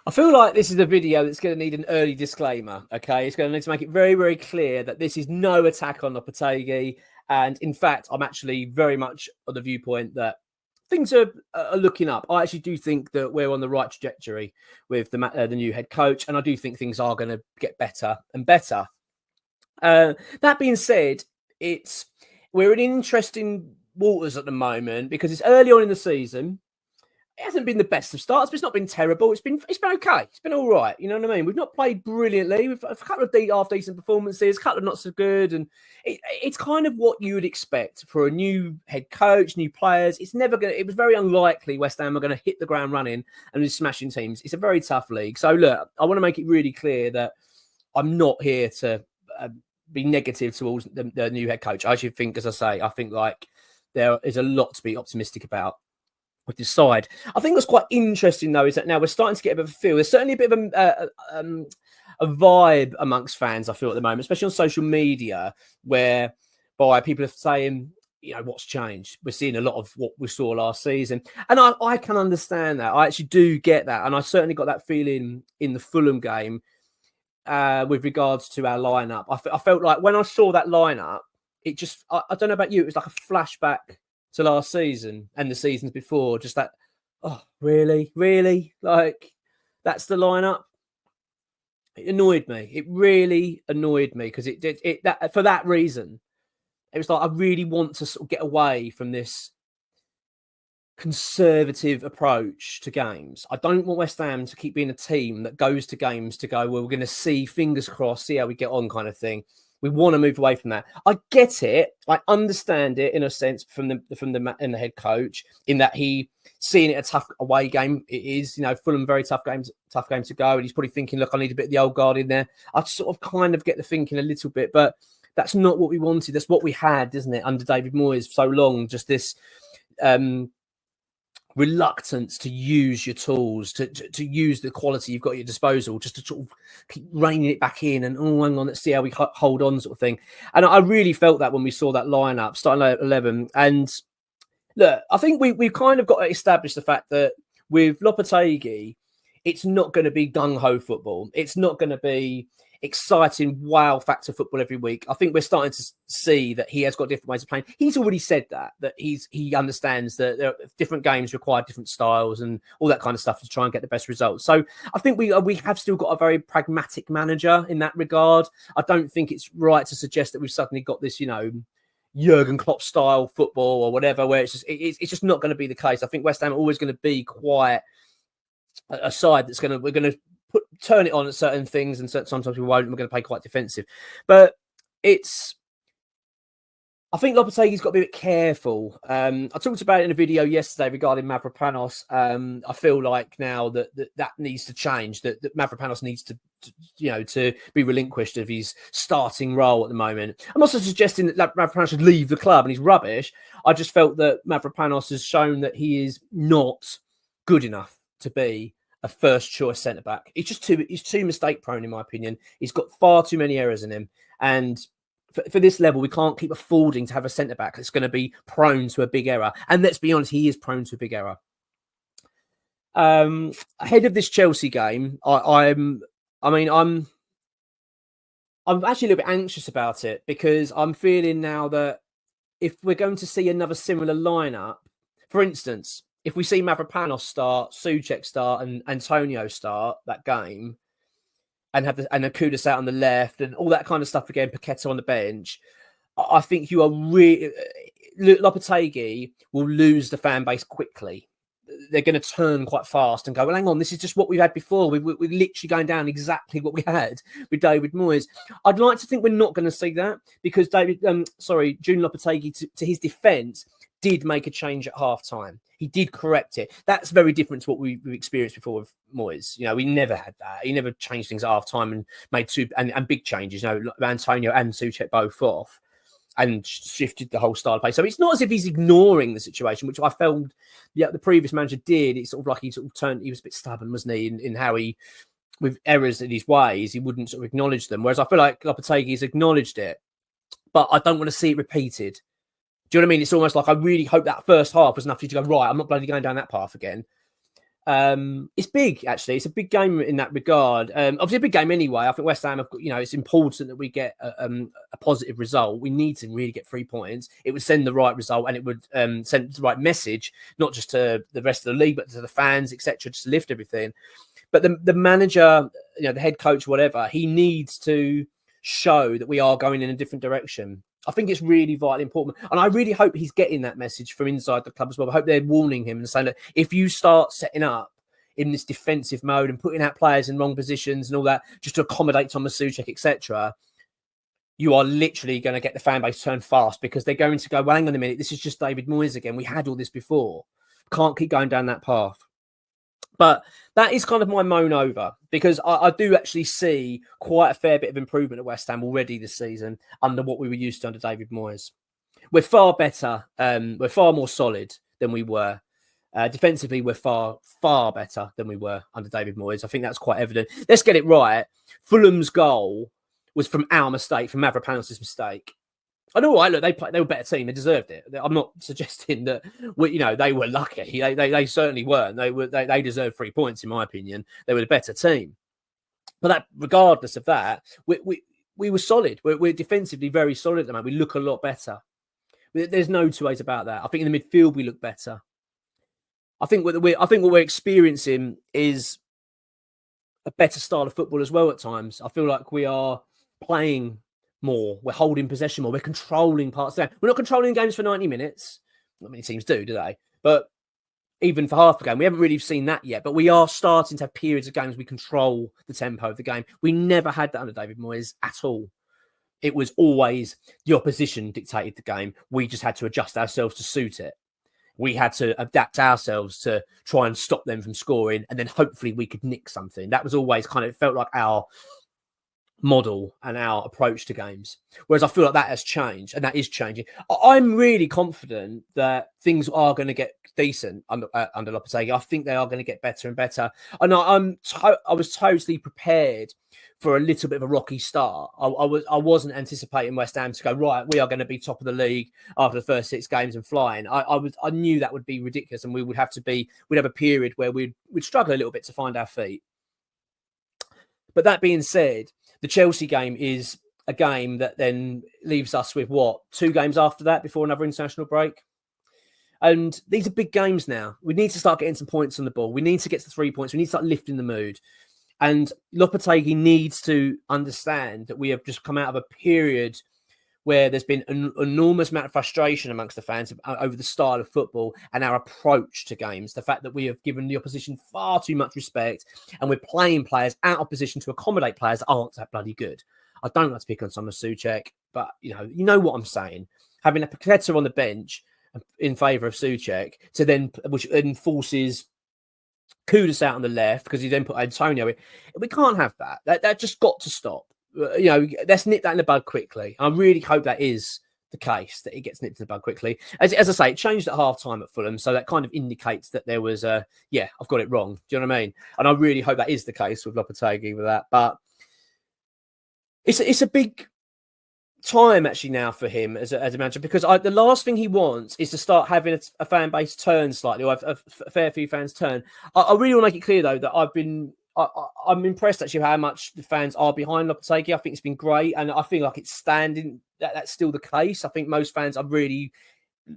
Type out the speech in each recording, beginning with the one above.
I feel like this is a video that's going to need an early disclaimer, okay? It's going to need to make it very, very clear that this is no attack on Lopetegui. And in fact, I'm actually very much of the viewpoint that things are looking up. I actually do think that we're on the right trajectory with the new head coach. And I do think things are going to get better and better. That being said, we're in interesting waters at the moment because it's early on in the season. It hasn't been the best of starts, but it's not been terrible. It's been okay. It's been all right. You know what I mean? We've not played brilliantly. We've a couple of half decent performances, a couple of not so good, and it's kind of what you would expect for a new head coach, new players. It's never going. It was very unlikely West Ham are going to hit the ground running and be smashing teams. It's a very tough league. So look, I want to make it really clear that I'm not here to be negative towards the new head coach. I actually think, as I say, I think like there is a lot to be optimistic about with this side. I think what's quite interesting though is that now we're starting to get a bit of a feel. There's certainly a bit of a vibe amongst fans, I feel, at the moment, especially on social media, whereby people are saying, you know, what's changed. We're seeing a lot of what we saw last season, and I can understand that. I actually do get that, and I certainly got that feeling in the Fulham game with regards to our lineup. I felt like when I saw that lineup, it just I don't know about you, it was like a flashback to last season and the seasons before. Just that, oh, really? Like, that's the lineup? It annoyed me. It really annoyed me because that for that reason, it was like I really want to sort of get away from this conservative approach to games. I don't want West Ham to keep being a team that goes to games to go, well, we're going to see, fingers crossed, see how we get on kind of thing. We want to move away from that. I get it. I understand it in a sense from the head coach, in that he seeing it a tough away game. It is, you know, Fulham, very tough game to go. And he's probably thinking, look, I need a bit of the old guard in there. I sort of kind of get the thinking a little bit, but that's not what we wanted. That's what we had, isn't it? Under David Moyes so long, just this reluctance to use your tools, to use the quality you've got at your disposal, just to sort of keep reining it back in and, oh, hang on, let's see how we hold on, sort of thing. And I really felt that when we saw that lineup starting at 11. And look, I think we've kind of got to establish the fact that with Lopetegui, it's not going to be gung-ho football. It's not going to be exciting wow factor football every week. I think we're starting to see that he has got different ways of playing. He's already said that he understands that there are different games require different styles and all that kind of stuff to try and get the best results. So I think we have still got a very pragmatic manager in that regard. I don't think it's right to suggest that we've suddenly got this, you know, Jurgen Klopp style football or whatever, where it's just not going to be the case. I think West Ham are always going to be quite a side that's we're going to turn it on at certain things, and sometimes we won't. And we're going to play quite defensive, but I think Lopetegui's got to be a bit careful. I talked about it in a video yesterday regarding Mavropanos. I feel like now that needs to change. That Mavropanos needs to be relinquished of his starting role at the moment. I'm also suggesting that Mavropanos should leave the club and he's rubbish. I just felt that Mavropanos has shown that he is not good enough to be a first choice centre back. He's too mistake prone, in my opinion. He's got far too many errors in him, and for this level, we can't keep affording to have a centre back that's going to be prone to a big error. And let's be honest, he is prone to a big error. Ahead of this Chelsea game, I'm actually a little bit anxious about it, because I'm feeling now that if we're going to see another similar lineup, for instance, if we see Mavropanos start, Souček start, and Antonio start that game, and have and Kudus out on the left, and all that kind of stuff again, Paqueta on the bench, I think you are really Lopetegui will lose the fan base quickly. They're going to turn quite fast and go, well, hang on, this is just what we've had before. We're literally going down exactly what we had with David Moyes. I'd like to think we're not going to see that, because June Lopetegui, to his defence, did make a change at half time. He did correct it. That's very different to what we've experienced before with Moyes. You know, we never had that. He never changed things at half time and made two and big changes. You know, Antonio and Souček both off and shifted the whole style of play. So it's not as if he's ignoring the situation, which I felt the previous manager did. It's sort of like he was a bit stubborn, wasn't he, in how he, with errors in his ways, he wouldn't sort of acknowledge them. Whereas I feel like Lopetegui's acknowledged it, but I don't want to see it repeated. Do you know what I mean? It's almost like I really hope that first half was enough for you to go, right, I'm not bloody going down that path again. It's big, actually. It's a big game in that regard. Obviously, a big game anyway. I think West Ham have got, it's important that we get a positive result. We need to really get 3 points. It would send the right result, and it would send the right message, not just to the rest of the league, but to the fans, etc., just to lift everything. But the manager, the head coach, whatever, he needs to show that we are going in a different direction. I think it's really vitally important. And I really hope he's getting that message from inside the club as well. I hope they're warning him and saying that if you start setting up in this defensive mode and putting out players in wrong positions and all that, just to accommodate Thomas Souček, etc., you are literally going to get the fan base turned fast, because they're going to go, well, hang on a minute, this is just David Moyes again. We had all this before. Can't keep going down that path. But that is kind of my moan over, because I do actually see quite a fair bit of improvement at West Ham already this season under what we were used to under David Moyes. We're far better. We're far more solid than we were. Defensively, we're far, far better than we were under David Moyes. I think that's quite evident. Let's get it right. Fulham's goal was from our mistake, from Mavropanos' mistake. I know, right? Look, they were a better team. They deserved it. I'm not suggesting that they were lucky. They certainly weren't. They deserved 3 points, in my opinion. They were the better team. But that, regardless of that, we were solid. We're defensively very solid at the moment. We look a lot better. There's no two ways about that. I think in the midfield we look better. I think what we're experiencing is a better style of football as well at times. I feel like we are playing more. We're holding possession more. We're controlling parts of the game. We're not controlling games for 90 minutes. Not many teams do they? But even for half a game, we haven't really seen that yet. But we are starting to have periods of games we control the tempo of the game. We never had that under David Moyes at all. It was always the opposition dictated the game. We just had to adjust ourselves to suit it. We had to adapt ourselves to try and stop them from scoring, and then hopefully we could nick something. That was always it felt like our model and our approach to games. Whereas I feel like that has changed, and that is changing. I'm really confident that things are going to get decent under Lopetegui. I think they are going to get better and better. And I was totally prepared for a little bit of a rocky start. I wasn't anticipating West Ham to go, right, we are going to be top of the league after the first 6 games and flying. I knew that would be ridiculous, and we'd have a period where we'd struggle a little bit to find our feet. But that being said, the Chelsea game is a game that then leaves us with 2 games after that before another international break. And these are big games now. We need to start getting some points on the ball. We need to get to 3 points. We need to start lifting the mood. And Lopetegui needs to understand that we have just come out of a period where there's been an enormous amount of frustration amongst the fans over the style of football and our approach to games. The fact that we have given the opposition far too much respect, and we're playing players out of position to accommodate players that aren't that bloody good. I don't like to pick on Thomas Souček, but you know what I'm saying. Having a Paqueta on the bench in favour of Souček which then forces Kudus out on the left because he then put Antonio in. We can't have that. That just got to stop. Let's nip that in the bud quickly. I really hope that is the case, that it gets nipped in the bud quickly. As I say, it changed at half time at Fulham, so that kind of indicates that there was I've got it wrong. Do you know what I mean? And I really hope that is the case with Lopetegui with that. But it's a big time actually now for him as a manager, because the last thing he wants is to start having a fan base turn slightly, or a fair few fans turn. I really want to make it clear though that I'm impressed actually how much the fans are behind Lopetegui. I think it's been great, and I feel like it's standing. That's still the case. I think most fans are really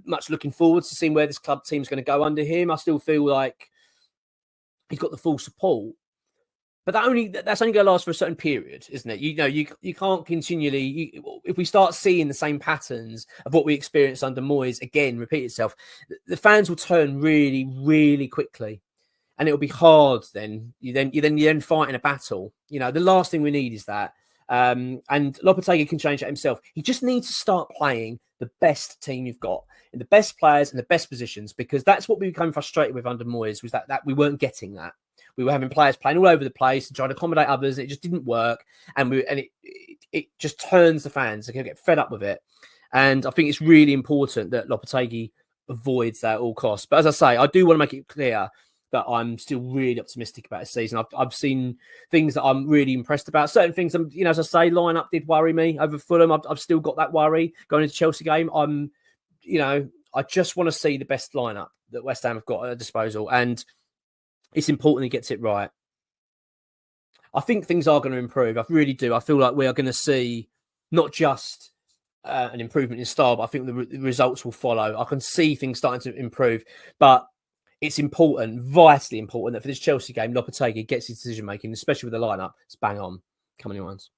much looking forward to seeing where this club team's going to go under him. I still feel like he's got the full support. But that's only going to last for a certain period, isn't it? You can't continually. If we start seeing the same patterns of what we experienced under Moyes again repeat itself, the fans will turn really, really quickly, and it'll be hard. Then you fighting a battle. The last thing we need is that. And Lopetegui can change that himself. He just needs to start playing the best team you've got, in the best players and the best positions, because that's what we became frustrated with under Moyes, was that we weren't getting that. We were having players playing all over the place and trying to accommodate others, and it just didn't work. And it just turns the fans. They can get fed up with it. And I think it's really important that Lopetegui avoids that at all costs. But as I say, I do want to make it clear that I'm still really optimistic about this season. I've seen things that I'm really impressed about. Certain things, as I say, lineup did worry me over Fulham. I've still got that worry going into the Chelsea game. I just want to see the best lineup that West Ham have got at their disposal. And It's important he gets it right. I think things are going to improve. I really do. I feel like we are going to see not just an improvement in style, but I think the results will follow. I can see things starting to improve, but it's important, vitally important, that for this Chelsea game, Lopetegui gets his decision making, especially with the lineup. It's bang on. Come on, you ones.